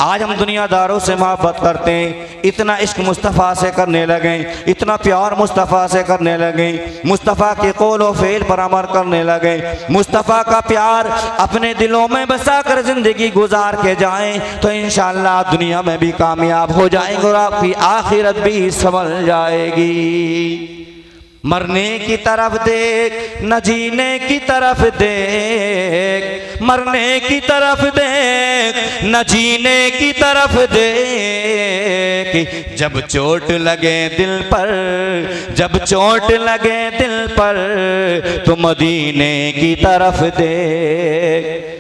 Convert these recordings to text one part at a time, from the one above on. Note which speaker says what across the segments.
Speaker 1: आज हम दुनियादारों से मोहब्बत करते हैं, इतना इश्क मुस्तफ़ा से करने लगे, इतना प्यार मुस्तफ़ा से करने लगे, मुस्तफ़ा के कौल व फ़ेल पर अमल करने लगे, मुस्तफ़ा का प्यार अपने दिलों में बसा कर ज़िंदगी गुजार के जाएं तो इंशाअल्लाह दुनिया में भी कामयाब हो जाएंगे और आपकी आखिरत भी संभल जाएगी। मरने की तरफ देख न जीने की तरफ देख, मरने की तरफ देख न जीने की तरफ देख, जब चोट लगे दिल पर, जब चोट लगे दिल पर तो मदीने की तरफ देख।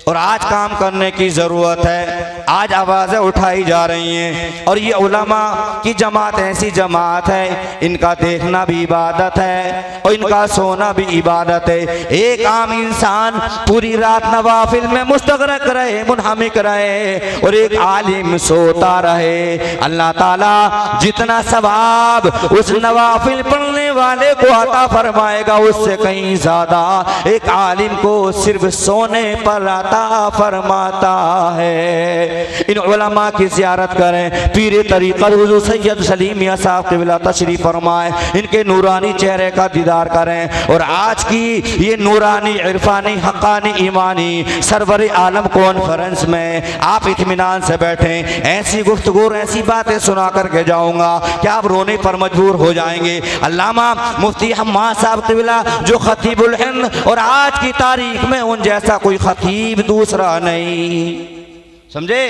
Speaker 1: और आज काम करने की ज़रूरत है, आज आवाज़ें उठाई जा रही हैं और ये उलमा की जमात ऐसी जमात है, इनका देखना भी इबादत है और इनका सोना भी इबादत है। एक आम इंसान पूरी रात नवाफिल में मुस्तगरक रहे, मुनहमिक रहे और एक आलिम सोता रहे, अल्लाह ताला जितना सवाब उस नवाफिल पढ़ने वाले को अता फरमाएगा उससे कहीं ज़्यादा एक आलिम को सिर्फ सोने पर अता फरमाता है। इन उलमा की ज़ियारत करें, पीर तरीक़त हुज़ूर सैयद सलीम मियां साहब क़िबला तशरीफ़ फरमाए, इनके नूरानी चेहरे का दीदार करें और आज की ये नूरानी इरफानी हक़ानी ईमानी सरवर आलम कॉन्फ्रेंस में आप इत्मीनान से बैठें। ऐसी गुफ्तगू ऐसी बातें सुना करके जाऊँगा कि आप रोने पर मजबूर हो जाएंगे। अल्लामा मुफ्ती हम्माद साहब क़िबला जो ख़तीबुल हिंद और आज की तारीख में उन जैसा कोई ख़तीब दूसरा नहीं, समझे,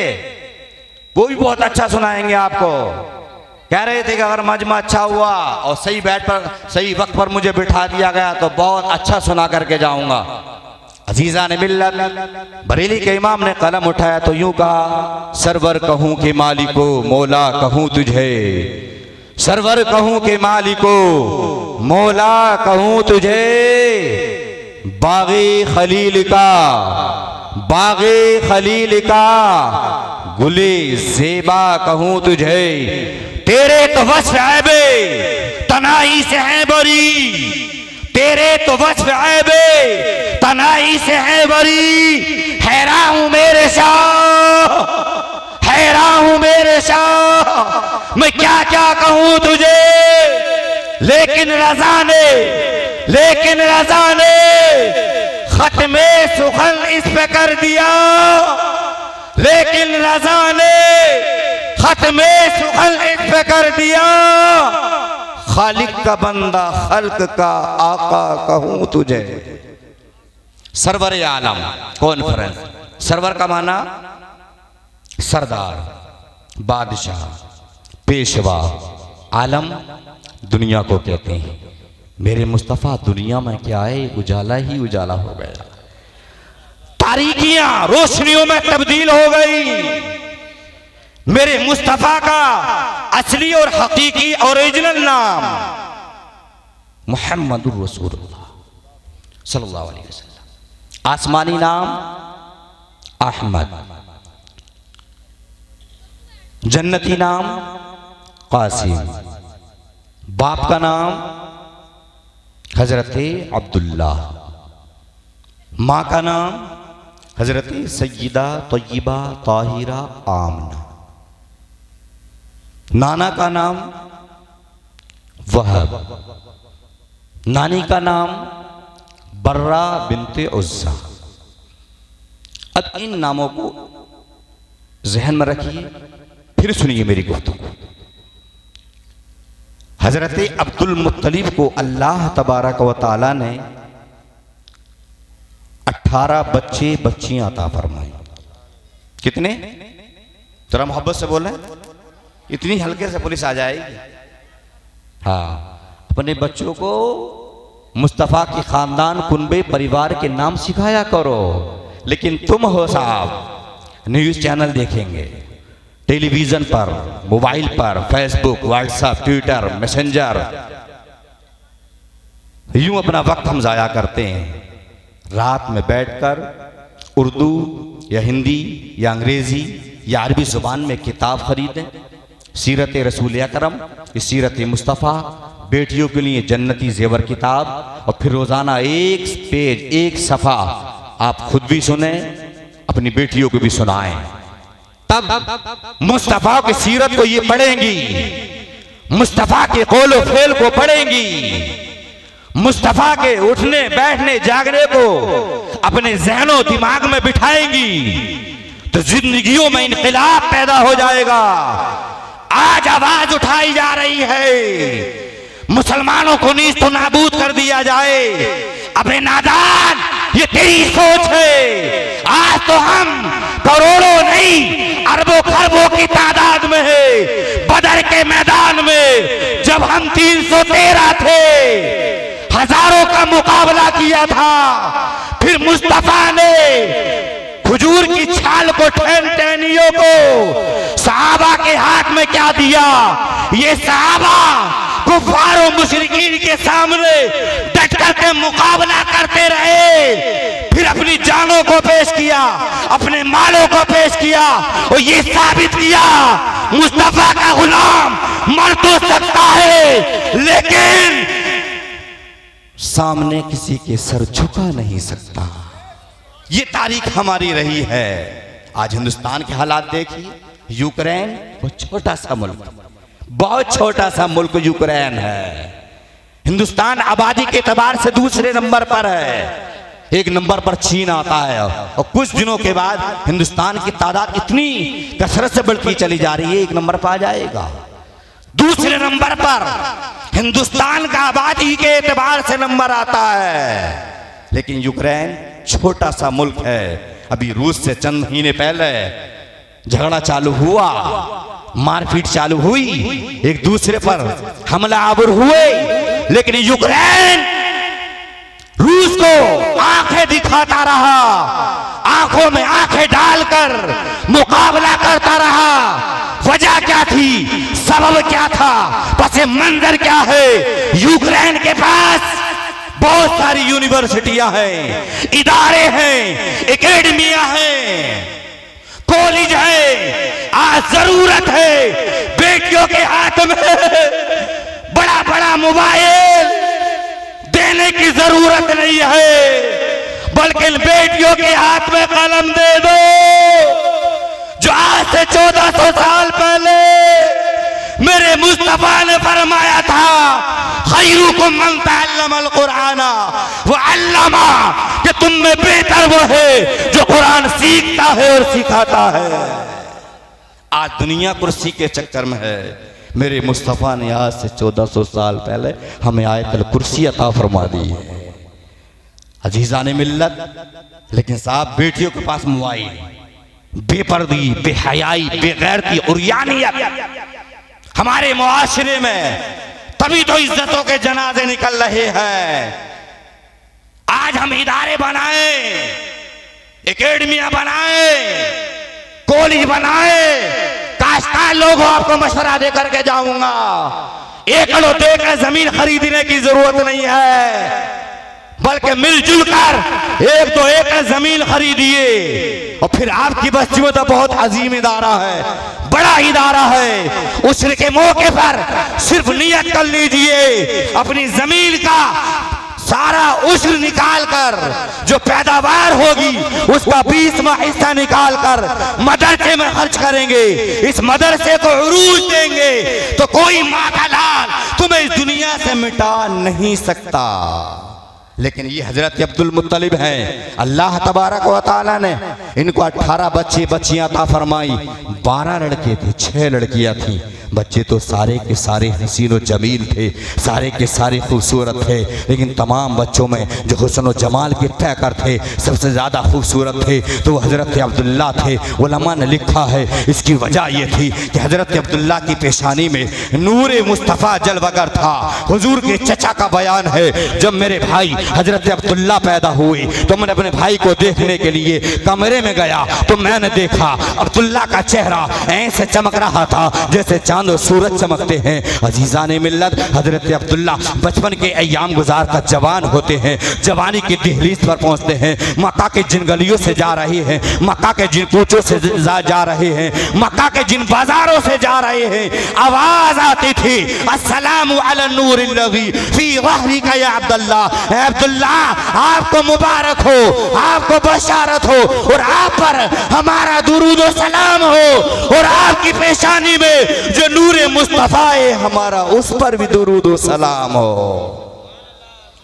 Speaker 1: वो भी बहुत अच्छा सुनाएंगे आपको। कह रहे थे कि अगर मजमा अच्छा हुआ और सही बैठ पर सही वक्त पर मुझे बिठा दिया गया तो बहुत अच्छा सुना करके जाऊंगा। अजीज़ा ने मिल्लत बरेली के इमाम ने कलम उठाया तो यूं कहा, सरवर कहूं के मालिको मौला कहूं तुझे, सरवर कहूं के मालिको मौला कहूं तुझे, बाग़े खलील का, बाग़े खलील का गुले ज़ेबा कहूं तुझे, तेरे तो वस्फ़ ऐबे तनाई से है बरी, तेरे तो वस्फ़ ऐबे तनाई से है बरी, हैरान हूं मेरे शाह, हैरान हूं मेरे शाह, मैं क्या क्या कहूं तुझे, लेकिन रज़ा ने, लेकिन रज़ा ने खत्मे सुखन इस पे कर दिया, लेकिन रज़ा ने खत्मे सुखन इस पे कर दिया, खालिक का बंदा खल्क का आका कहूं तुझे। सरवर आलम कॉन्फ्रेंस, सरवर का माना सरदार, बादशाह, पेशवा, आलम दुनिया को कहते हैं। मेरे मुस्तफ़ा दुनिया में क्या है, उजाला ही उजाला हो गया, तारीकियां रोशनियों में तब्दील हो गई। मेरे मुस्तफ़ा का असली और हकीकी ओरिजिनल नाम मुहम्मदुर रसूलुल्लाह सल्लल्लाहु अलैहि वसल्लम, आसमानी नाम अहमद, जन्नती नाम कासिम, बाप का नाम हजरत अब्दुल्ला, माँ का नाम हजरत सय्यदा तय्यबा ताहिरा आमना, नाना का नाम वहब, नानी का नाम बर्रा बिनते उज़्ज़ा। अब इन नामों को जहन में रखिए, फिर सुनिए मेरी गुफ्तगू। हजरत अब्दुल मुत्तलिब को अल्लाह तबारक व तआला ने 18 बच्चे बच्चियां अता फरमाई। कितने? जरा मोहब्बत से बोले, इतनी हल्के से पुलिस आ जाएगी। हाँ, अपने बच्चों को मुस्तफ़ा के खानदान कुनबे परिवार के नाम सिखाया करो। लेकिन तुम हो साहब न्यूज़ चैनल देखेंगे, टेलीविज़न पर, मोबाइल पर, फेसबुक, व्हाट्सएप, ट्विटर, मैसेंजर, यूं अपना वक्त हम ज़ाया करते हैं। रात में बैठकर उर्दू या हिंदी या अंग्रेज़ी या अरबी ज़ुबान में किताब खरीदें, सीरत रसूल अकरम, सीरत मुस्तफ़ा, बेटियों के लिए जन्नती ज़ेवर किताब, और फिर रोज़ाना एक पेज, एक सफ़ा आप खुद भी सुने, अपनी बेटियों को भी सुनाएं, तब मुस्तफा की सीरत को ये पढ़ेंगी, मुस्तफा के कौलो फेल को पढ़ेंगी, मुस्तफा के उठने बैठने जागने को अपने ज़हनो दिमाग में बिठाएंगी तो जिंदगियों में इनकलाब पैदा हो जाएगा। आज आवाज उठाई जा रही है मुसलमानों को नीच तो नाबूद कर दिया जाए। अबे नादान, ये तेरी सोच है। आज तो हम करोड़ों नहीं अरबों खरबों की तादाद में है। बदर के मैदान में जब हम 313 थे, हजारों का मुकाबला किया था, फिर मुस्तफा ने खजूर की छाल को टहनियों को सहाबा के हाथ में क्या दिया? ये सहाबा कुफार और मुशरिकीन के सामने डट करके मुकाबला करते रहे, फिर अपनी जानों को पेश किया, अपने मालों को पेश किया और ये साबित किया मुस्तफा का गुलाम मर तो सकता है लेकिन सामने किसी के सर झुका नहीं सकता। ये तारीख हमारी रही है। आज हिंदुस्तान के हालात देखिए। यूक्रेन वो छोटा सा मुल्क, बहुत छोटा सा मुल्क यूक्रेन है। हिंदुस्तान आबादी के एतबार से दूसरे नंबर पर है। एक नंबर पर चीन आता है और कुछ दिनों के बाद हिंदुस्तान की तादाद इतनी कसरत से बढ़ती चली जा रही है, एक नंबर पर आ जाएगा। दूसरे नंबर पर हिंदुस्तान का आबादी के एतबार से नंबर आता है, लेकिन यूक्रेन छोटा सा मुल्क है। अभी रूस से चंद महीने पहले झगड़ा चालू हुआ, मारपीट चालू हुई, एक दूसरे पर हमला आवर हुए, लेकिन यूक्रेन रूस को आंखें दिखाता रहा, आंखों में आंखें डालकर मुकाबला करता रहा। वजह क्या थी? सबब क्या था? पसे मंजर क्या है? यूक्रेन के पास बहुत सारी यूनिवर्सिटियां हैं, इदारे हैं, एकेडमिया हैं, कॉलेज है। आज जरूरत है बेटियों के हाथ में बड़ा बड़ा मोबाइल देने की जरूरत नहीं है, बल्कि बेटियों के हाथ में कलम दे दो। जो आज से 1400 साल पहले मेरे मुस्तफा ने फरमाया था, खैरुकुम मन तअल्लमल कुराना व अल्लमा, कि तुम में बेहतर वो है जो कुरान सीखता है और सिखाता है। आज दुनिया कुर्सी के चक्कर में है। मेरे मुस्तफा ने आज से 1400 साल पहले हमें आयतल कुर्सी अता फरमा दी है। अजीजाने मिल्लत, लेकिन साहब बेटियों के पास मोबाइल, बेपर्दी, बेहयाई, बेगैरती और यानियत हमारे मुआशरे में, तभी तो इज्जतों के जनाजे निकल रहे हैं। आज हम इदारे बनाए, एकेडमिया बनाए, कॉलेज बनाए। काश्तकार लोगों, आपको मशवरा दे करके जाऊंगा, एकड़ों देकर जमीन खरीदने की जरूरत नहीं है, बल्कि मिलजुल कर 1-2 एकड़ जमीन खरीदिए और फिर आपकी बस्ती में तो बहुत अजीम इदारा है, बड़ा इदारा है। उस के मौके पर सिर्फ नियत कर लीजिए, अपनी जमीन का सारा उश्र निकाल कर जो पैदावार होगी उसका 20वां हिस्सा निकाल कर मदरसे में खर्च करेंगे, इस मदरसे को उरूज देंगे, तो कोई माँ का लाल तुम्हें इस दुनिया से मिटा नहीं सकता। लेकिन ये हजरत अब्दुल मुत्तलिब हैं, अल्लाह तबारक व तआला ने इनको 18 बच्चे बच्चियां अता फरमाई। 12 लड़के थे, 6 लड़कियां थी। बच्चे तो सारे के सारे हसीन व जमील थे, सारे के सारे खूबसूरत थे, लेकिन तमाम बच्चों में जो हुस्न व जमाल के पैकर थे, सबसे ज़्यादा खूबसूरत थे तो हज़रत अब्दुल्ला थे। उलमा ने लिखा है इसकी वजह यह थी कि हज़रत अब्दुल्ला की पेशानी में नूर मुस्तफ़ा जलवगर था। हुजूर के चचा का बयान है, जब मेरे भाई हज़रत अब्दुल्ला पैदा हुए तो मैंने अपने भाई को देखने के लिए कमरे में गया तो मैंने देखा अब्दुल्ला का चेहरा ऐसे चमक रहा था जैसे चांद चांद और सूरज चमकते हैं। अजीज़ान मिल्लत, हजरत अब्दुल्ला बचपन के अय्याम गुजार का जवान होते हैं, जवानी की दहलीज पर पहुंचते हैं। मक्का के जिन गलियों से जा रहे हैं, मक्का के जिन कूचों से जा रहे हैं, मक्का के जिन बाजारों से जा रहे हैं, आवाज आती थी अस्सलामु अला नूरिल्लज़ी फी ज़हरिका या अब्दुल्ला। अब्दुल्ला, आपको मुबारक हो, आपको बशारत हो, और आप पर हमारा दुरूद व सलाम हो, और आपकी पेशानी में जो नूरे मुस्तफा है हमारा, उस पर भी दुरूद व सलाम हो।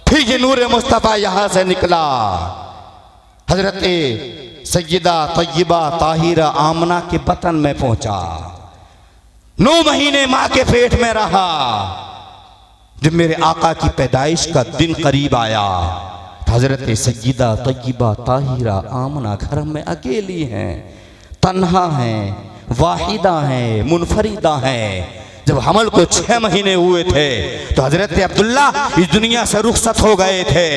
Speaker 1: फिर ये नूरे मुस्तफा यहां से निकला, हजरत सैयदा तय्यबा ताहिरा आमना के बतन में पहुंचा। 9 महीने मां के पेट में रहा। जब मेरे आका की पैदाइश का दिन करीब आया, हजरत सैयदा तय्यबा ताहिरा आमना घर में अकेली हैं, तन्हा हैं, वाहिदा हैं, मुनफरिदा हैं। जब हमल को 6 महीने हुए थे तो हजरत अब्दुल्ला इस दुनिया से रुखसत हो गए थे।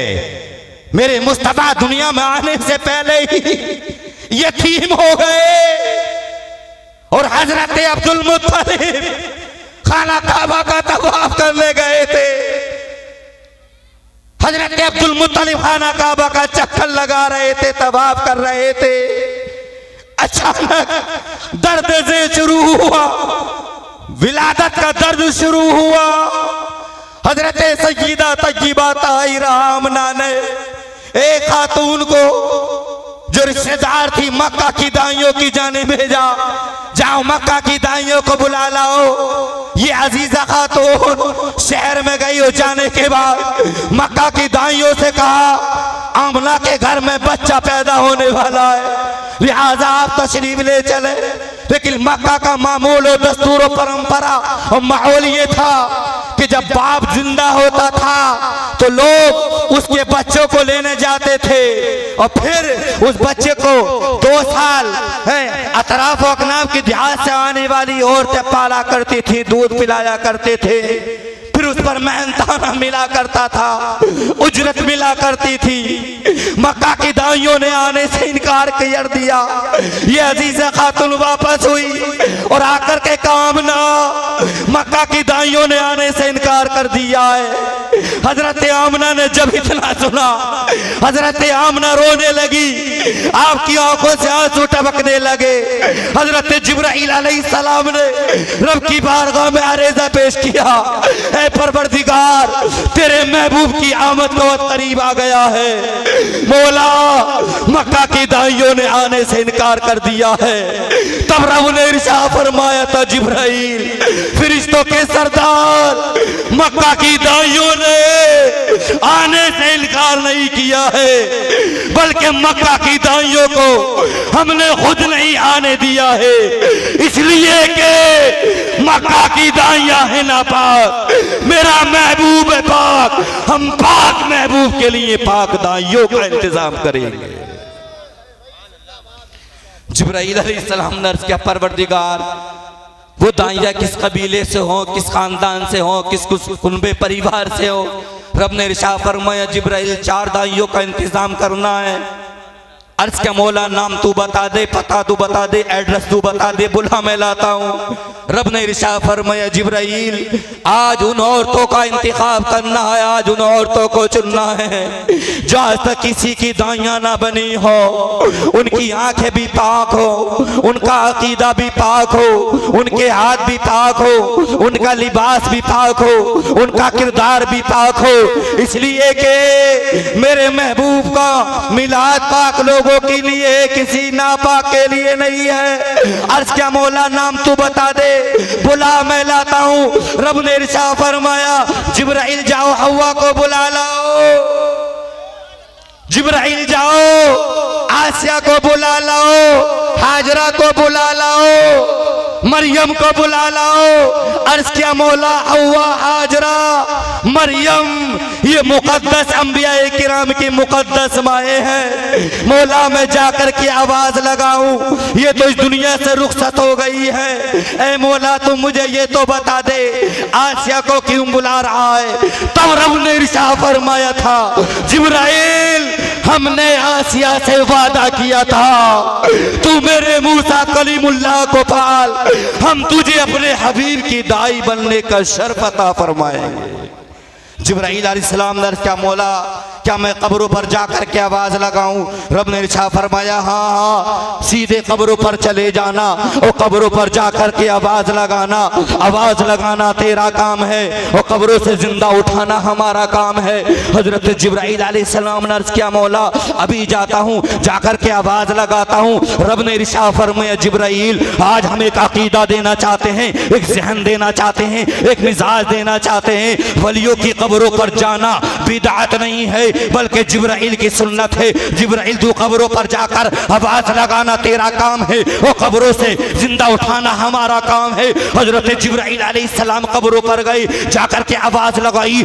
Speaker 1: मेरे मुस्तफा दुनिया में आने से पहले ही यतीम हो गए, और हजरत अब्दुल मुत्तलिब खाना काबा का तवाफ करने गए थे। हजरत अब्दुल मुत्तलिब खाना काबा का चक्कर लगा रहे थे, तवाफ कर रहे थे। अचानक दर्द से शुरू हुआ, विलादत का दर्द शुरू हुआ। हजरत सय्यदा तय्यबा ताहिरा आमना ने एक खातून को जो रिश्तेदार थी मक्का की दाइयों की जाने भेजा, जाओ मक्का की दाइयों को बुला लाओ। ये अजीजा खातून शहर में गई हो, जाने के बाद मक्का की दाइयों से कहा आमना के घर में बच्चा पैदा होने वाला है, लिहाजा आप तशरीफ ले चले। लेकिन मक्का का मामूल और दस्तूर और परंपरा और माहौल ये था कि जब बाप जिंदा होता था तो लोग उसके बच्चों को लेने जाते थे, और फिर उस बच्चे को 2 साल अतराफ अकनाफ की देहात से आने वाली औरतें पाला करती थी, दूध पिलाया करते थे। फिर उस पर मेहनताना मिला करता था, उजरत मिला करती थी। मक्का की दाइयों ने आने से इनकार कर दिया। ये अजीजा खातून वापस हुई और आकर के काम ना, मक्का की दाइयों ने आने से इनकार कर दिया है। हजरत आमना ने जब इतना सुना, हजरत आमना रोने लगी, आपकी आंखों से आंसू टपकने लगे। हजरत जिब्राइल अलैहिस्सलाम ने रब की बारगाह में अरेजा पेश किया, ऐ परवरदिगार, तेरे महबूब की आमद का वक्त करीब आ गया है। मौला, मक्का की दाइयों ने आने से इनकार कर दिया है। तब रब ने इरशाद फरमाया था, जिब्राइल, फरिश्तों के सरदार, मक्का की दाइयों ने आने से इनकार नहीं किया है, बल्कि मक्का की दाइयों को हमने खुद नहीं आने दिया है, इसलिए कि मक्का की दाइयां है नापाक, मेरा महबूब है पाक। हम पाक महबूब के लिए पाक दाइयों का इंतजाम करेंगे। जिब्राइल अलैहिस्सलाम ने अर्ज़ किया, परवरदिगार, वो दाइया किस कबीले से हो, किस खानदान से हो, किस कुनबे परिवार से हो। रब ने इरशाद फरमाया, जिब्राइल 4 दाइयों का इंतजाम करना है। अर्ज क्या मौला, नाम तू बता दे, पता तू बता दे, एड्रेस तू बता दे, बुला मैं लाता हूँ। रब ने इरशाद फरमाया, जिब्राइल, आज उन औरतों का इंतखाब करना है, आज उन औरतों को चुनना है जो आज तक किसी की दाइयाँ ना बनी हो, उनकी आंखें भी पाक हो, उनका अकीदा भी पाक हो, उनके हाथ भी पाक हो, उनका लिबास भी पाक हो, उनका किरदार भी पाक हो, इसलिए कि मेरे महबूब का मिलाद पाक लोगों के लिए, किसी नापाक के लिए नहीं है। अर्ज क्या मौला, नाम तू बता दे, बुला मैं लाता हूँ। रब ने इरशाद फरमाया, जिब्राइल जाओ हव्वा को बुला लाओ, जिब्राइल जाओ आसिया को बुला लाओ, हाजरा को बुला लाओ, मरियम को बुला लाओ। अर्ज किया मौला, हव्वा, हाजरा, मरियम, ये मुकद्दस अंबिया किराम की मुकद्दस माए हैं। मौला मैं जाकर के आवाज लगाऊं, ये तो इस दुनिया से रुखसत हो गई है। ऐ मौला, तुम मुझे ये तो बता दे, आसिया को क्यों बुला रहा है? तब रब ने इरशाद फरमाया था, जिब्राइल, हमने आसिया से वादा किया था, तू मेरे मूसा कलीमुल्लाह को पाल, हम तुझे अपने हबीब की दाई बनने का शर्फ अता फरमाएंगे। जिब्राईल अलैहिस्सलाम ने क्या मौला, क्या मैं कब्रों पर जाकर के आवाज लगाऊं? रब ने इरशाद फरमाया, हाँ हाँ, सीधे कब्रों पर चले जाना और कब्रों पर जाकर के आवाज लगाना। आवाज लगाना तेरा काम है और कब्रों से जिंदा उठाना हमारा काम है। हजरत जिब्राईल अलैहिस्सलाम ने अर्ज किया, मौला अभी जाता हूँ, जाकर के आवाज लगाता हूँ। रब ने इरशाद फरमाया, जिब्राईल आज हम एक अकीदा देना चाहते हैं, एक जहन देना चाहते हैं, एक मिजाज देना चाहते हैं। वलियों की कब्रों पर जाना बिदअत नहीं है, बल्कि जिब्राईल की सुन्नत है। जिब्राईल तू कब्रों पर जाकर आवाज लगाना तेरा काम है और कब्रों से जिंदा उठाना हमारा काम है। हजरत जिब्राईल अलैहिस्सलाम कब्रों पर गए, जाकर के आवाज लगाई,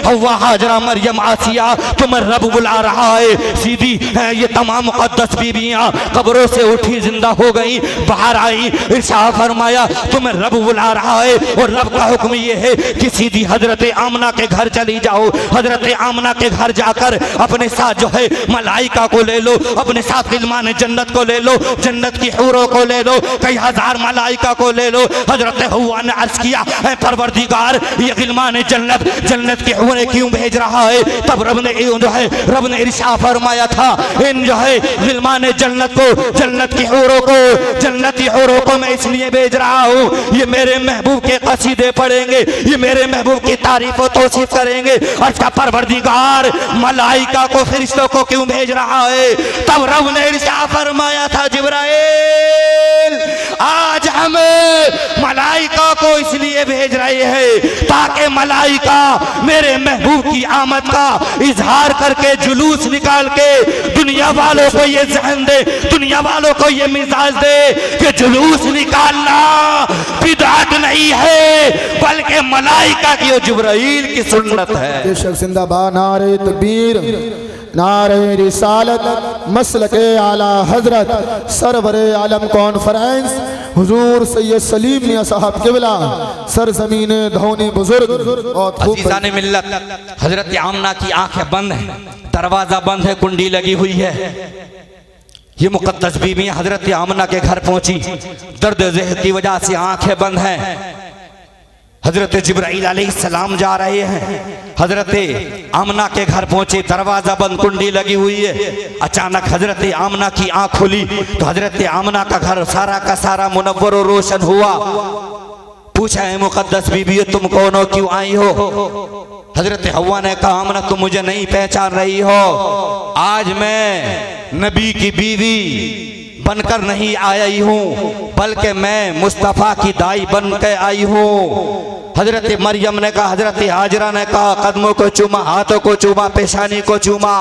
Speaker 1: हव्वा, हाजरा, मरियम, आसिया, तुम्हें रब बुला रहा है। सीधी ये तमाम मुक़द्दस बीबियां कब्रों से उठी, जिंदा हो गई, बाहर आई। इरशाद फरमाया, तुम्हें रब बुला रहा है और रब का हुक्म ये है कि सीधी हजरत आमना के घर चली जाओ। हजरत आमना के घर जाकर अपने साथ जो है मलाइका को ले लो, अपने साथ गिलमान जन्नत को ले लो, जन्नत की हूरों को ले लो, कई हजार मलाइका को ले लो। हजरत हव्वा ने अर्ज किया, परवरदिगार ये गिलमान जन्नत, जन्नत की हूरें क्यों भेज रहा है? तब रब ने जो है रब ने इरशाद फरमाया था, इन जो है गिलमान जन्नत को, जन्नत की हूरों को, जन्नत की हूरों को मैं इसलिए भेज रहा हूँ, ये मेरे महबूब के कसीदे पढ़ेंगे, ये मेरे महबूब की तारीफ और तौसीफ करेंगे। अच्छा परवरदिगार मलाइका को, फरिश्तों को क्यों भेज रहा है? तब रब ने इरशाद फरमाया था, जिब्राईल आज हम मलाइका को इसलिए भेज रहे हैं ताकि मलाइका मेरे महबूब की आमद का इजहार करके, जुलूस निकाल के दुनिया वालों को ये जहन दे, दुनिया वालों को ये मिजाज दे कि जुलूस निकालना बिदअत नहीं है, बल्कि मलाइका की और जिब्राईल की सुन्नत है।
Speaker 2: जिंदाबाद, नारे तकबीर, नारे रिसालत, मसलके आला हजरत, सरवरे आलम कॉन्फ्रेंस हुजूर सैयद सलीम मियां साहब किबला, सरजमीन धौनी बुजुर्ग और
Speaker 1: अज़ीज़ान मिल्लत। हजरत आमना की आंखें बंद हैं, दरवाजा बंद है, कुंडी लगी हुई है। ये मुक़द्दस बीबियां हजरत आमना के घर पहुंची, दर्द ज़हर की वजह से आंखें बंद हैं। हजरत जिब्राईल अलैहिस्सलाम जा रहे हैं, हजरत आमना के घर पहुंचे, दरवाजा बंद, कुंडी लगी हुई है। अचानक हजरत आमना की आंख खुली तो हजरत आमना का घर सारा का सारा मुनव्वर और रोशन हुआ। पूछा, है मुक़द्दस बीबी तुम कौन हो, क्यों आई हो? हजरत हव्वा ने कहा, आमना तुम मुझे नहीं पहचान रही हो, आज मैं नबी की बीवी बनकर नहीं आई हूँ, बल्कि मैं मुस्तफ़ा की दाई बन के आई हूँ। हजरत मरियम ने कहा, हजरत हाजरा ने कहा, कदमों को चूमा, हाथों को चूमा, पेशानी को चूमा।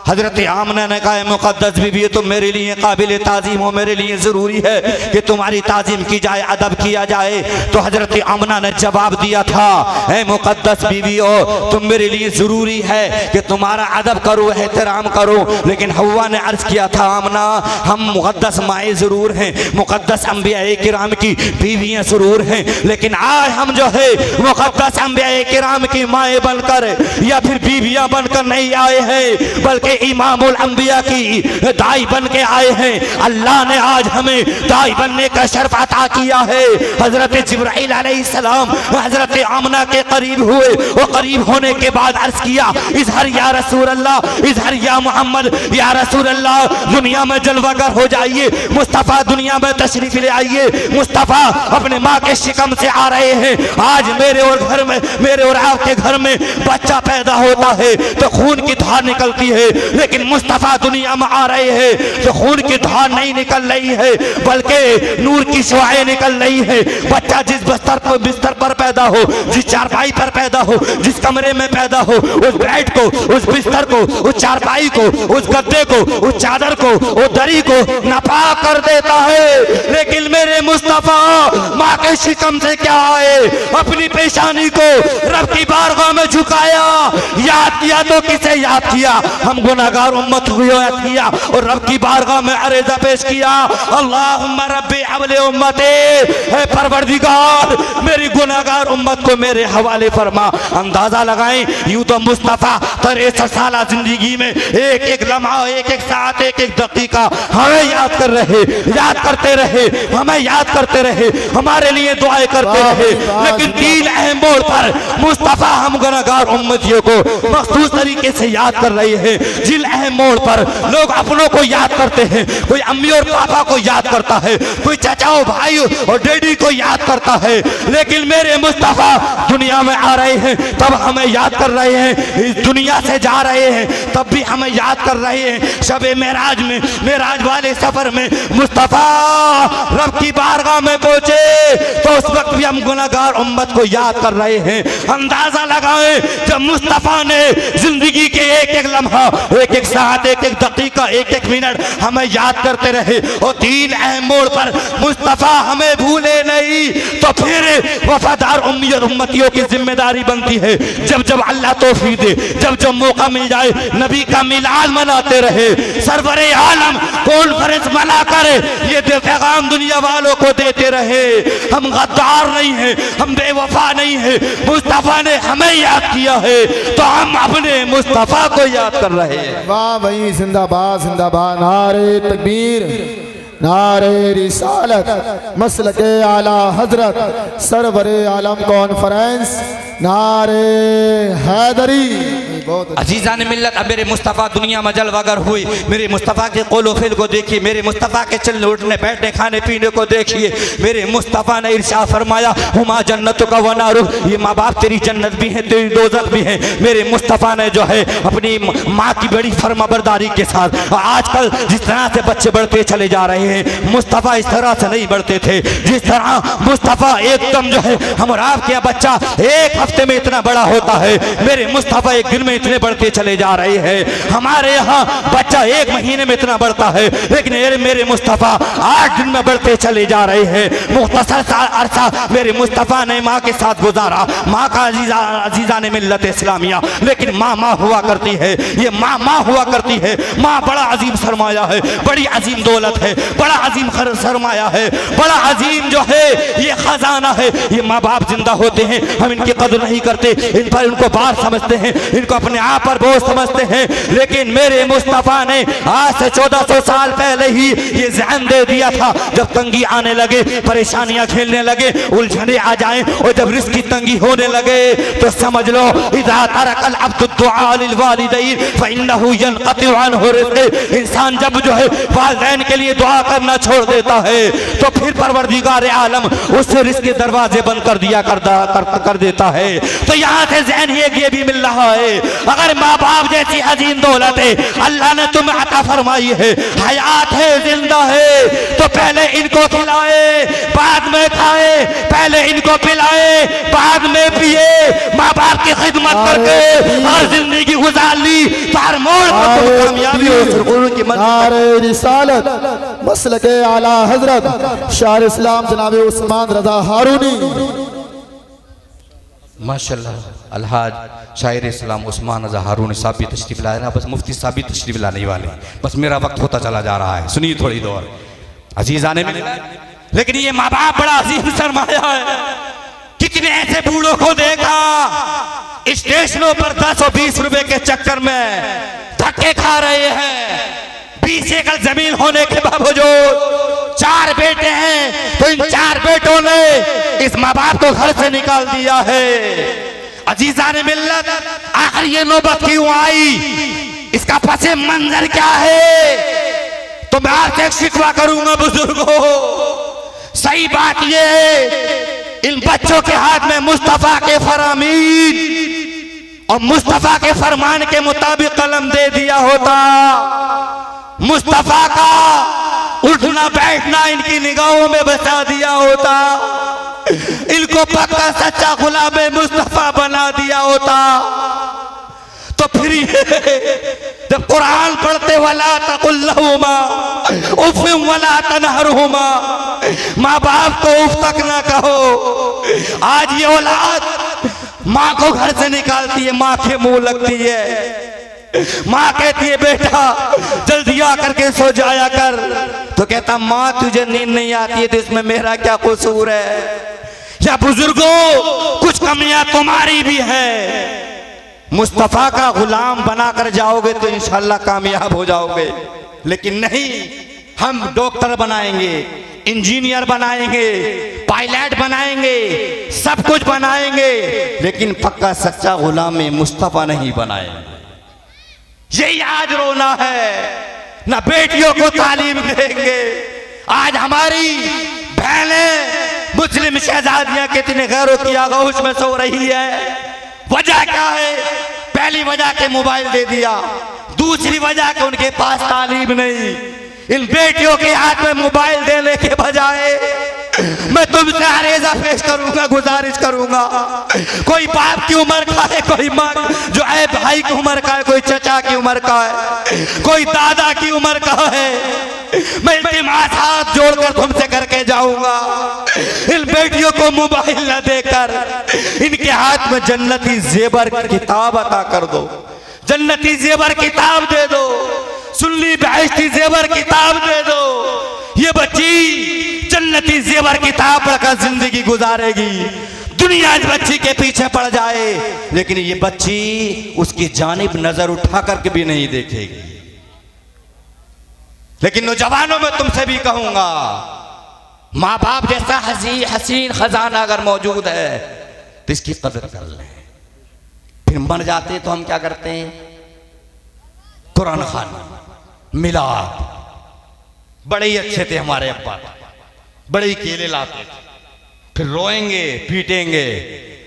Speaker 1: हजरत आमना ने कहा, मुक़द्दस बीबी तुम मेरे लिए काबिल ताज़ीम हो, मेरे लिए ज़रूरी है कि तुम्हारी ताज़ीम की जाए, अदब किया जाए। तो हजरत आमना ने जवाब दिया था, ऐ मुक़द्दस बीबी हो, तुम मेरे लिए ज़रूरी है कि तुम्हारा अदब करो, एहतराम करो। लेकिन हव्वा ने अर्ज़ किया था, आमना हम मुक़द्दस माए ज़रूर हैं, मुक़द्दस अंबिया किराम की बीवियाँ ज़रूर हैं, लेकिन आज हम जो है मुक़द्दस अंबिया किराम की माए बनकर या फिर बीवियाँ बनकर नहीं आए हैं, बल्कि इमामुल अंबिया की दाई बन के आए हैं। अल्लाह ने आज हमें दाई बनने का शर्फ अता किया है। हजरत जिब्राईल अलैहिस्सलाम हजरत आमना के करीब हुए और करीब होने के बाद अर्ज किया, इज़हर या रसूल अल्लाह, इज़हर या मोहम्मद, या रसूल अल्लाह दुनिया में जलवागर हो जाइए, मुस्तफ़ा दुनिया में तशरीफ ले आइए, मुस्तफ़ा अपने माँ के शिकम से आ रहे हैं। आज मेरे और घर में, मेरे और आपके घर में बच्चा पैदा होता है तो खून की धार निकलती है, लेकिन मुस्तफ़ा दुनिया में आ रहे हैं तो खून की धार नहीं निकल रही है, बल्कि नूर की शुआएं निकल रही है। बच्चा जिस बिस्तर पर पैदा हो, जिस चारपाई पर पैदा हो, जिस कमरे में पैदा हो, उस बेड को, उस बिस्तर को, उस चारपाई को, उस गद्दे को, उस चादर को, उस दरी को नापाक कर देता है। लेकिन मेरे मुस्तफ़ा माँ के शिकम से क्या आए, अपनी पेशानी को रब की बारगाह में झुकाया, याद किया तो किसे याद किया? हम गुनाहगार उम्मत को याद किया और रब की बारगाह में अर्ज़ा पेश किया, अल्लाहुम्मा रब्बी अवले उम्मते, हे परवरदिगार मेरी गुनाहगार उम्मत को मेरे हवाले फरमा। अंदाजा लगाएं, यूं तो मुस्तफ़ा 63 साल जिंदगी में एक एक लम्हा, एक एक साथ, एक एक दकीका हमें याद कर रहे, याद करते रहे, हमें याद करते रहे, हमारे लिए दुआएं करते रहे। लेकिन 3 अहम मोड़ पर मुस्तफ़ा हम गुनाहगार उम्मतियों को मखसूस तरीके से याद कर रहे हैं। जिन अहम मोड़ पर लोग अपनों को याद करते हैं, कोई अम्मी और पापा को याद करता है, कोई चाचाओ भाई और डैडी को याद करता है, लेकिन मेरे मुस्तफ़ा दुनिया में आ रहे हैं तब हमें याद कर रहे हैं, इस दुनिया से जा रहे हैं तब भी हमें याद कर रहे हैं। शबे मेराज में, मेराज वाले सफर में मुस्तफ़ा रब की बारगाह में पहुंचे तो उस वक्त भी हम गुनाहगार उम्मत को याद कर रहे हैं। अंदाजा लगाएं, जब मुस्तफ़ा ने जिंदगी के एक एक लम्हा, एक एक साथ, एक एक दकीका, एक एक मिनट हमें याद करते रहे और 3 अहम मोड़ पर मुस्तफ़ा हमें भूले नहीं, तो फिर वफादार उम्मतियों की जिम्मेदारी बनती है जब जब अल्लाह तौफीक दे, जब जब मौका मिल जाए नबी का मिलाद मनाते रहे, सरवरे आलम कॉन्फ्रेंस मना कर ये पैगाम दुनिया वालों को देते रहे। हम गद्दार नहीं हैं, हम बेवफा नहीं हैं, मुस्तफ़ा ने हमें याद किया है तो हम अपने मुस्तफ़ा को याद कर रहे हैं।
Speaker 2: वाह भाई, जिंदाबाद जिंदाबाद, नारे तकबीर, नारे रिसालत, मसलके आला हजरत, सरवरे आलम कॉन्फ्रेंस, नारे हैदरी।
Speaker 1: अजीज़ान मिल्लत, अब मेरे मुस्तफ़ा दुनिया में जलवागर हुए, मेरे मुस्तफ़ा के कौलो फिल को देखिए, मेरे मुस्तफ़ा के चलने उठने बैठने खाने पीने को देखिए। मेरे मुस्तफ़ा ने इरशाद फरमाया, हुमा जन्नत का वनारु, ये माँ बाप तेरी जन्नत भी है, तेरी दोज़ख भी है। मेरे मुस्तफ़ा ने जो है अपनी माँ की बड़ी फर्माबरदारी के साथ, आजकल जिस तरह से बच्चे बढ़ते चले जा रहे हैं, मुस्तफ़ा इस तरह से नहीं बढ़ते थे। जिस तरह मुस्तफ़ा एकदम जो है, हमारा आपके बच्चा एक हफ्ते में इतना बड़ा होता है, मेरे मुस्तफ़ा एक दिन में इतने बढ़ते चले जा रहे हैं। हमारे यहाँ बच्चा 1 महीने में इतना बढ़ता है, लेकिन मेरे मुस्तफ़ा 8 दिन में बढ़ते चले जा रहे हैं। मुख्तसर सा अरसा मेरे मुस्तफ़ा ने माँ के साथ गुजारा, माँ का अजीज़ा ने मिल्लत इस्लामिया, लेकिन माँ माँ हुआ करती है, ये माँ माँ हुआ करती है। माँ बड़ा अजीम सरमाया है, बड़ी अजीम दौलत है, बड़ा अजीम सरमाया है, बड़ा अजीम जो है ये खजाना है। ये माँ बाप जिंदा होते हैं, हम इनकी कदर नहीं करते, इन पर इनको बार समझते हैं, इनको अपने आप पर बोझ समझते हैं। लेकिन मेरे मुस्तफ़ा ने आज से 1400 साल पहले ही ये ज़हन दे दिया था, जब तंगी आने लगे, परेशानियां खेलने लगे, उलझने आ जाएं और जब रिस्क की तंगी होने लगे तो समझ लो, इज़ा तरकल अब्दु दुआ लिल वालिदैन फइन्नहु यनक़तिउ अन्हु रिज़्क़। इंसान जब जो है वालिदैन के लिए दुआ करना छोड़ देता है तो फिर परवरदिगार आलम उससे रिज़्क़ के दरवाजे बंद कर दिया कर देता है। तो यहाँ से ज़हन ये भी मिल रहा है, अगर माँ बाप जैसी अजीम दौलत है अल्लाह ने तुम्हें अता फरमाई है, हयात है, जिंदा है, तो पहले इनको खिलाए बाद में खाए, पहले इनको पिलाए बाद में पिए। माँ बाप की खिदमत करके और जिंदगी गुजार ली तो हर मोड़ पर तुम कामयाबी हो सुरखुरू की मदद।
Speaker 2: नारे रिसालत, मसलके आला हजरत शाह इस्लाम जनाब उस्मान रजा हारूनी।
Speaker 1: माशाल्लाह, अलहाज शायर इस्लाम उस्मान रजा हारून साहब भी तशरीफ लाए ना, बस मुफ्ती साहब भी तशरीफ लाने वाले, बस मेरा वक्त होता चला जा रहा है, सुनिए थोड़ी देर अजीज़ाने में। लेकिन ये माँ बाप बड़ा अजीम सरमाया है। कितने ऐसे बूढ़ों को देखा स्टेशनों पर 10 और 20 रुपए के चक्कर में धक्के खा रहे हैं, 20 एकड़ जमीन होने के बावजूद 4 बेटे हैं तो इन 4 बेटों ने इस माँ बाप को घर से निकाल दिया है। अजीज़ाने मिल्लत, आखिर ये नौबत क्यों आई, इसका पसे मंजर क्या है? तो मैं आपसे शिकवा करूंगा बुजुर्गों, सही बात ये है इन बच्चों के हाथ में मुस्तफ़ा के फरामीन और मुस्तफ़ा के फरमान के मुताबिक कलम दे दिया होता, मुस्तफ़ा का उठना बैठना इनकी निगाहों में बचा दिया होता, इनको पक्का सच्चा गुलाम मुस्तफ़ा बना दिया होता, तो फिर जब कुरान पढ़ते वला तकुल्लहुमा उफ़्फ़िन वला तनहरहुमा, माँ बाप को उफ तक ना कहो। आज ये औलाद माँ को घर से निकालती है, माँ के मुंह लगती है, माँ कहती है बेटा जल्दी आकर के सो जाया कर, तो कहता माँ तुझे नींद नहीं आती है तो इसमें मेरा क्या कसूर है। या बुजुर्गों कुछ कमियां तुम्हारी भी है, मुस्तफा का गुलाम बनाकर जाओगे तो इंशाल्लाह कामयाब हो जाओगे, लेकिन नहीं हम डॉक्टर बनाएंगे, इंजीनियर बनाएंगे, पायलट बनाएंगे, सब कुछ बनाएंगे, लेकिन पक्का सच्चा गुलाम मुस्तफा नहीं बनाएंगे। यही आज रोना है, ना बेटियों को तालीम देंगे। आज हमारी बहनें मुस्लिम शहजादियां कितने गैरों की आगोश में सो रही है। वजह क्या है? पहली वजह के मोबाइल दे दिया, दूसरी वजह के उनके पास तालीम नहीं। इन बेटियों के हाथ में मोबाइल देने के बजाय मैं तुमसे आरेजा पेश करूंगा, गुजारिश करूंगा, कोई बाप की उम्र का है, कोई माँ जो है भाई की उम्र का है, कोई चचा की उम्र का है, कोई दादा की उम्र का है, मैं इल्तिमास हाथ जोड़कर तुमसे करके जाऊंगा, इन बेटियों को मोबाइल न देकर इनके हाथ में जन्नती जेबर किताब अता कर दो, जन्नती जेबर किताब दे दो, सुन्नी बहश्ती जेबर किताब दे दो। ये बच्ची जन्नती जेवर किताब पढ़कर जिंदगी गुजारेगी। दुनिया इस बच्ची के पीछे पड़ जाए, लेकिन ये बच्ची उसकी जानिब नजर उठा करके भी नहीं देखेगी। लेकिन नौजवानों में तुमसे भी कहूंगा, माँ बाप जैसा हसीन खजाना अगर मौजूद है तो इसकी कदर कर लें। फिर मर जाते तो हम क्या करते हैं? कुरान खाना, मिलाद। बड़े ही अच्छे थे हमारे अब्बा, बड़े ही केले लाते थे, फिर रोएंगे पीटेंगे,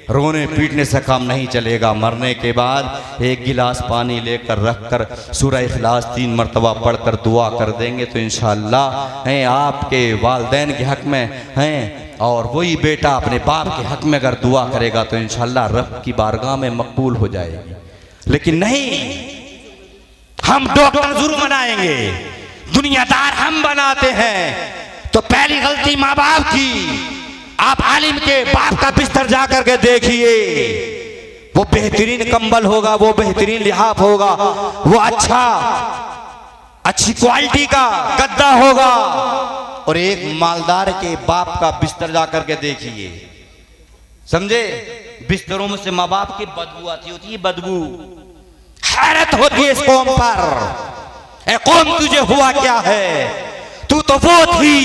Speaker 1: रोने पीटने से काम नहीं चलेगा। मरने के बाद एक गिलास पानी लेकर रखकर सूरह इखलास 3 मरतबा पढ़कर दुआ कर देंगे तो इंशाअल्लाह हैं आपके वालिदैन के हक में हैं, और वही बेटा अपने बाप के हक में अगर दुआ करेगा तो इंशाअल्लाह रब की बारगाह में मकबूल हो जाएगी। लेकिन नहीं, हम डॉक्टर जरूर बनाएंगे, दुनियादार हम बनाते हैं। तो पहली गलती माँ बाप की। आप आलिम के बाप का बिस्तर जाकर के देखिए, वो बेहतरीन कंबल होगा, वो बेहतरीन लिहाफ होगा, वो अच्छी क्वालिटी का गद्दा होगा। और एक मालदार के बाप का बिस्तर जाकर के देखिए, समझे, बिस्तरों में से माँ बाप की बदबू आती होती है, बदबू। हैरत होती है इस कौम पर। ए कौम, तुझे हुआ क्या है? तू तो वो थी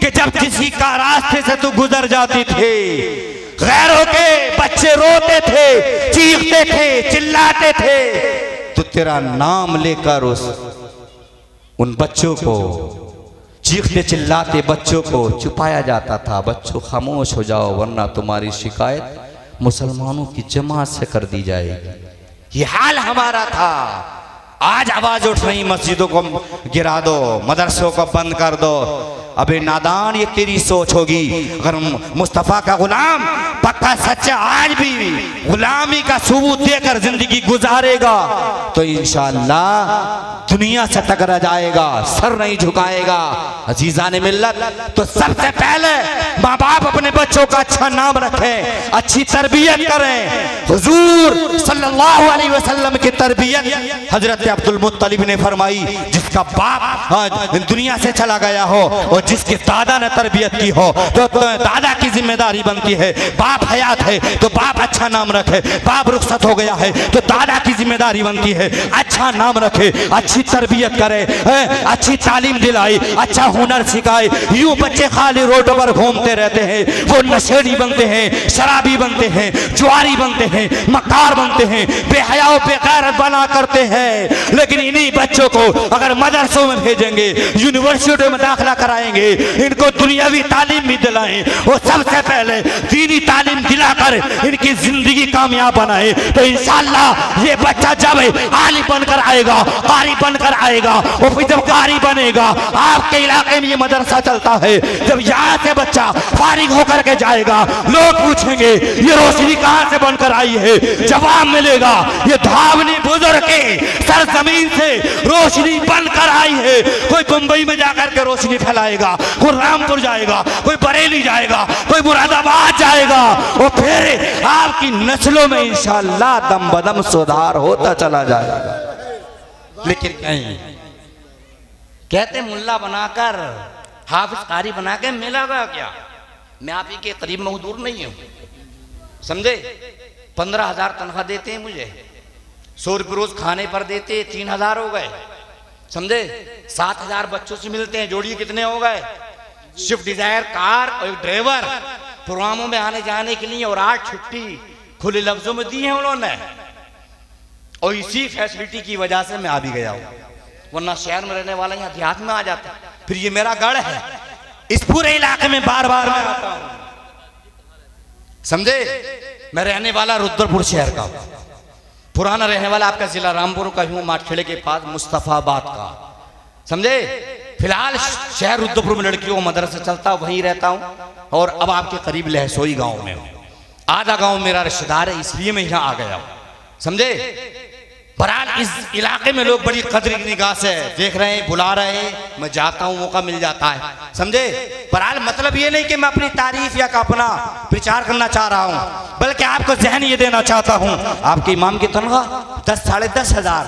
Speaker 1: कि जब किसी का रास्ते से तू गुजर जाती थी, गैरों के बच्चे रोते थे, चीखते थे, चिल्लाते थे, तो तेरा नाम लेकर उन बच्चों को, चीखते चिल्लाते बच्चों को छुपाया जाता था। बच्चों खामोश हो जाओ वरना तुम्हारी शिकायत मुसलमानों की जमात से कर दी जाएगी। ये हाल हमारा था। आज आवाज उठ रही, मस्जिदों को गिरा दो, मदरसों को बंद कर दो। अबे नादान, ये तेरी सोच होगी। अगर मुस्तफ़ा का गुलाम पक्का सच्चा आज भी गुलामी का सबूत देकर जिंदगी गुजारेगा तो इंशाअल्लाह दुनिया से टकरा जाएगा, सर नहीं झुकाएगा। अजीजान मिल्लत, तो सबसे पहले माँ बाप अपने बच्चों का अच्छा नाम रखें, अच्छी तरबियत करें। हुजूर सल्लल्लाहु अलैहि वसल्लम की तरबियत हजरत अब्दुल मुत्तलिब ने फरमाई, जिसका बाप आज दुनिया से चला गया हो और जिसके दादा ने तरबियत की हो तो दादा की जिम्मेदारी बनती है। बाप हयात है तो बाप अच्छा नाम रखे, बाप रुखसत हो गया है तो दादा की जिम्मेदारी बनती है अच्छा नाम रखे, अच्छी तरबियत करे, अच्छी तालीम दिलाई, अच्छा हुनर सिखाए। यूं बच्चे खाली रोडों पर घूमते रहते हैं, वो नशेड़ी बनते हैं, शराबी बनते हैं, जुआरी बनते हैं, मक्कार बनते हैं, बेहया बेगैरत बना करते हैं। लेकिन इन्हीं बच्चों को अगर मदरसों में भेजेंगे, यूनिवर्सिटियों में दाखिला कराएंगे, इनको दुनियावी तालीम भी दिलाएं और सबसे पहले दीनी तालीम दिलाकर इनकी जिंदगी कामयाब बनाए तो इंशाअल्लाह ये बच्चा जब आलिम बनकर आएगा, कारी बनकर आएगा, और फिर जब कारी बनेगा, आपके इलाके में ये मदरसा चलता है, जब यहाँ से बच्चा फारिग होकर के जाएगा, लोग पूछेंगे ये रोशनी कहां से बनकर आई है, जवाब मिलेगा ये धावनी बुजुर्ग के सरजमीन से रोशनी बनकर आई है। कोई मुंबई में जाकर के रोशनी फैलाएगा, कोई रामपुर जाएगा, कोई बरेली जाएगा, कोई मुरादाबाद जाएगा, और फिर आपकी नस्लों में इंशाअल्लाह दम बदम सुधार होता चला जाएगा। लेकिन नहीं, कहते मुल्ला बनाकर हाफिज कारी बना के मिलेगा क्या? मैं आप ही के करीब मजदूर नहीं हूं, समझे? 15,000 तनख्वाह देते हैं मुझे, 100 रुपये रोज खाने पर देते, 3,000 हो गए, समझे? 7,000 बच्चों से मिलते हैं, जोड़िए कितने हो गए? स्विफ्ट डिजायर कार और एक ड्राइवर प्रोग्रामों में आने जाने के लिए, और 8 छुट्टी खुले लफ्जों में दी है उन्होंने, और इसी फैसिलिटी की वजह से मैं आ भी गया हूं, वरना शहर में रहने वाला यहाँ देहात में आ जाता। फिर ये मेरा गढ़ है, इस पूरे इलाके में बार बार मैं आता हूं, समझे? मैं रहने वाला रुद्रपुर शहर का, पुराना रहने वाला आपका जिला रामपुर का हूं, माटखेड़े के पास मुस्तफाबाद का, समझे? फिलहाल शहर रुद्रपुर में लड़कियों को मदरसा चलता, वहीं रहता हूं, और अब आपके करीब लहसोई गांव में हूं। आधा गांव मेरा रिश्तेदार है, इसलिए मैं यहां आ गया हूं, समझे? बहरहाल इस इलाके में लोग बड़ी कदर की निगाह से देख रहे हैं, बुला रहे हैं, मैं जाता हूं, मौका मिल जाता है, समझे? बहरहाल मतलब ये नहीं कि मैं अपनी तारीफ या का अपना प्रचार करना चाह रहा हूं, बल्कि आपको जहन ये देना चाहता हूं, आपके इमाम की तनख्वाह 10 साढ़े 10 हजार।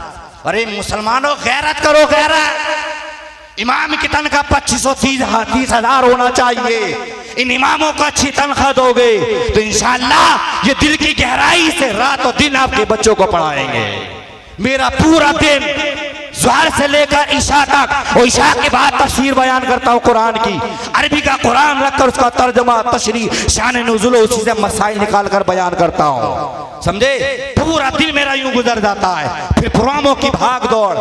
Speaker 1: अरे मुसलमानों, गैरत करो, गैरत। इमाम की तनख्वाह 25-30 हजार होना चाहिए। इन इमामों को अच्छी तनख्वाह दोगे तो इंशाअल्लाह ये दिल की गहराई से रात और दिन आपके बच्चों को पढ़ाएंगे। मेरा पूरा दिन ज़ोहर से लेकर ईशा तक, और ईशा के बाद तफसीर बयान करता हूँ कुरान की, अरबी का कुरान रखकर उसका तर्जमा, तशरीह, शान नुज़ुल, उसी से मसाइल निकाल कर बयान करता हूँ, समझे? पूरा दिन मेरा यूं गुजर जाता है। फिर प्रोग्रामों की भाग दौड़,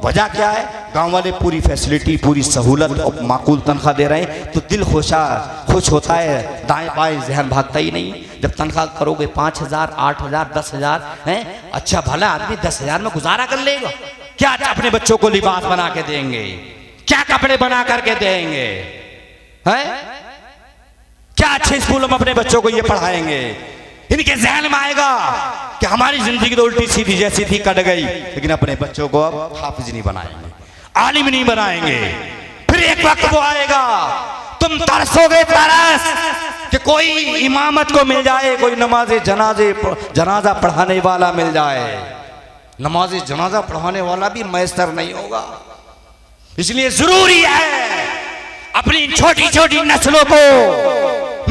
Speaker 1: वजह क्या है? गांव वाले पूरी फैसिलिटी, पूरी सहूलत और माकूल तनख्वाह दे रहे हैं, तो दिल खुश होता है, दाएं बाएं जहन भागता ही नहीं। जब तनख्वाह करोगे 5,000, 8,000, 10,000 हैं, अच्छा भला आदमी 10,000 में गुजारा कर लेगा क्या? अपने बच्चों को लिबास बना के देंगे क्या? कपड़े बना करके देंगे हैं क्या? अच्छे स्कूलों में अपने बच्चों को ये पढ़ाएंगे? इनके जहन में आएगा कि हमारी जिंदगी तो उल्टी सीधी जैसी थी, कट गई, लेकिन अपने बच्चों को अब हाफिज नहीं बनाएंगे, आलिम नहीं बनाएंगे। फिर एक वक्त वो आएगा, तुम तरसोगे तरस कि कोई इमामत को मिल जाए, कोई नमाज जनाजा पढ़ाने वाला मिल जाए। नमाज जनाजा पढ़ाने वाला भी मैसर नहीं होगा, इसलिए जरूरी है अपनी छोटी छोटी नस्लों को,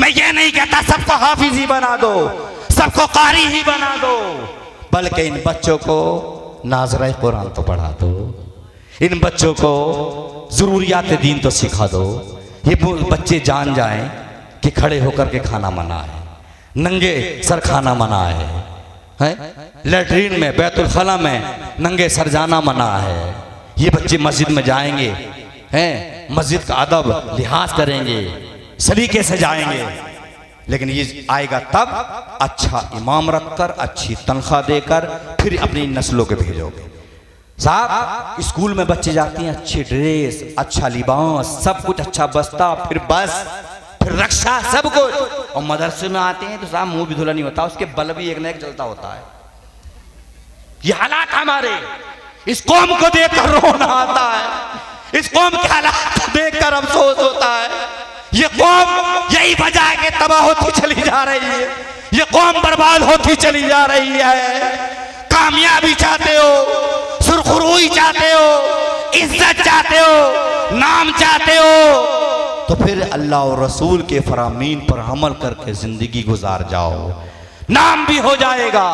Speaker 1: मैं ये नहीं कहता सबको हाफिज ही बना दो, सबको कारी ही बना दो, बल्कि इन बच्चों को नाज़राए कुरान तो पढ़ा दो, इन बच्चों को जरूरियात दीन तो सिखा दो। ये बच्चे जान जाएं कि खड़े होकर के खाना मना है, नंगे सर खाना मना है, लैट्रीन में, बैतुल खला में नंगे सर जाना मना है। ये बच्चे मस्जिद में जाएंगे, हैं, मस्जिद का अदब लिहाज करेंगे, सलीके से जाएंगे, लेकिन ये आएगा तब अच्छा इमाम रखकर, अच्छी तनख्वाह देकर, फिर अपनी नस्लों के भेजोगे। साहब स्कूल में बच्चे जाते हैं, अच्छी ड्रेस, अच्छा लिबास, सब कुछ अच्छा बस्ता, फिर बस, फिर रक्षा, सब कुछ, और मदरसे में आते हैं तो साहब मुंह भी धुला नहीं होता, उसके बल भी एक न एक जलता होता है। ये हालात हमारे, इस कौम को देखकर रोना आता है, इस कौम के हालात को देखकर अफसोस होता है। ये कौम यही वजह है कि तबाह होती चली जा रही है, ये कौम बर्बाद होती चली जा रही है। कामयाबी चाहते हो, सुरखरुई चाहते हो, इज्जत चाहते हो, नाम चाहते हो, तो फिर अल्लाह और रसूल के फरामीन पर अमल करके जिंदगी गुजार जाओ, नाम भी हो जाएगा,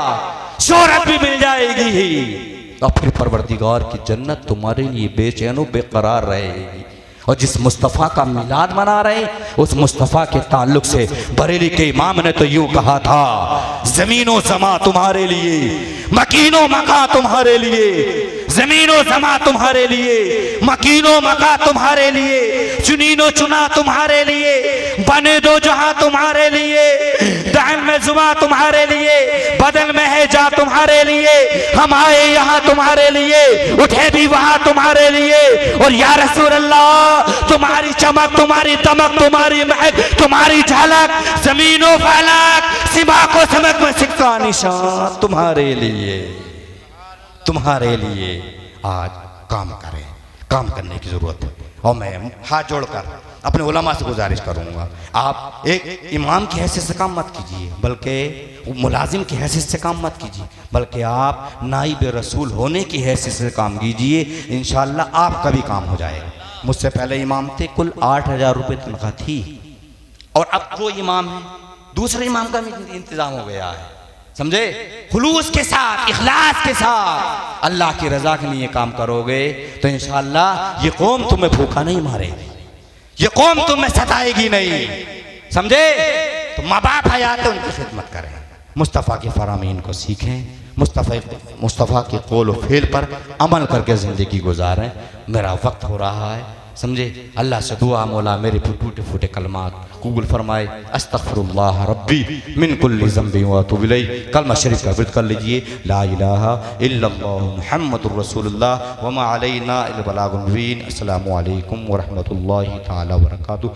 Speaker 1: शोहरत भी मिल जाएगी, और फिर परवरदिगार की जन्नत तुम्हारे लिए बेचैनो बेकरार रहेगी। और जिस मुस्तफ़ा का मिलाद मना रहे, उस मुस्तफ़ा के ताल्लुक से बरेली के इमाम ने तो यूं कहा था, जमीनो समा तुम्हारे लिए, मकीनो मका तुम्हारे लिए, जमीनो समा तुम्हारे लिए, मकीनो मका तुम्हारे लिए, चुनीनो चुना तुम्हारे लिए, बने दो जहां तुम्हारे लिए, दान में जुमा तुम्हारे लिए, बदन में है जा तुम्हारे तुम्हारे लिए, हम आए यहाँ तुम्हारे लिए, उठे भी वहां तुम्हारे लिए। और या रसूल अल्लाह, तुम्हारी चमक, तुम्हारी दमक, तुम्हारी महक, तुम्हारी झलक, जमीनों फलक, सिमा को समक में सिक्का निशान तुम्हारे लिए, तुम्हारे लिए आज काम करें, काम करने की जरूरत है। और मैं हाथ जोड़कर अपने उलमा से गुजारिश करूंगा, आप एक इमाम की हैसियत से काम मत कीजिए, बल्कि मुलाजिम की हैसियत से काम मत कीजिए, बल्कि आप नाइब रसूल होने की हैसियत से काम कीजिए। इंशाअल्लाह आपका भी काम हो जाएगा। मुझसे पहले इमाम थे, कुल 8,000 रुपये तनख्वाह थी, और अब जो इमाम है दूसरे इमाम का भी इंतजाम हो गया है, समझे। खुलूस के साथ, इखलास के साथ अल्लाह की रजा के लिए काम करोगे तो इंशाअल्लाह ये कौम तुम्हें भूखा नहीं मारेगी, ये कौम तुम्हें सताएगी नहीं, समझे। तो माँ बाप हयात है, उनकी खिदमत करें, मुस्तफ़ा के फरामीन को सीखें, मुस्तफ़ा के कौल व फ़ेल पर अमल करके ज़िंदगी गुजारें। मेरा वक्त हो रहा है, समझे। अल्लाह से दुआ, मौला मेरे टूटे फूटे कलमात कबूल फरमाए। अस्तग़फिरुल्लाह रब्बी मिन कुल्लि ज़ंबि व अतूबु इलैह। कलमा शरीफ का विर्द कर लीजिए, ला इलाहा इल्लल्लाह मुहम्मदुर रसूलुल्लाह व मा अलैना इल्लल बलागुल मुबीन। अस्सलामु अलैकुम व रहमतुल्लाहि तआला व बरकातुहू।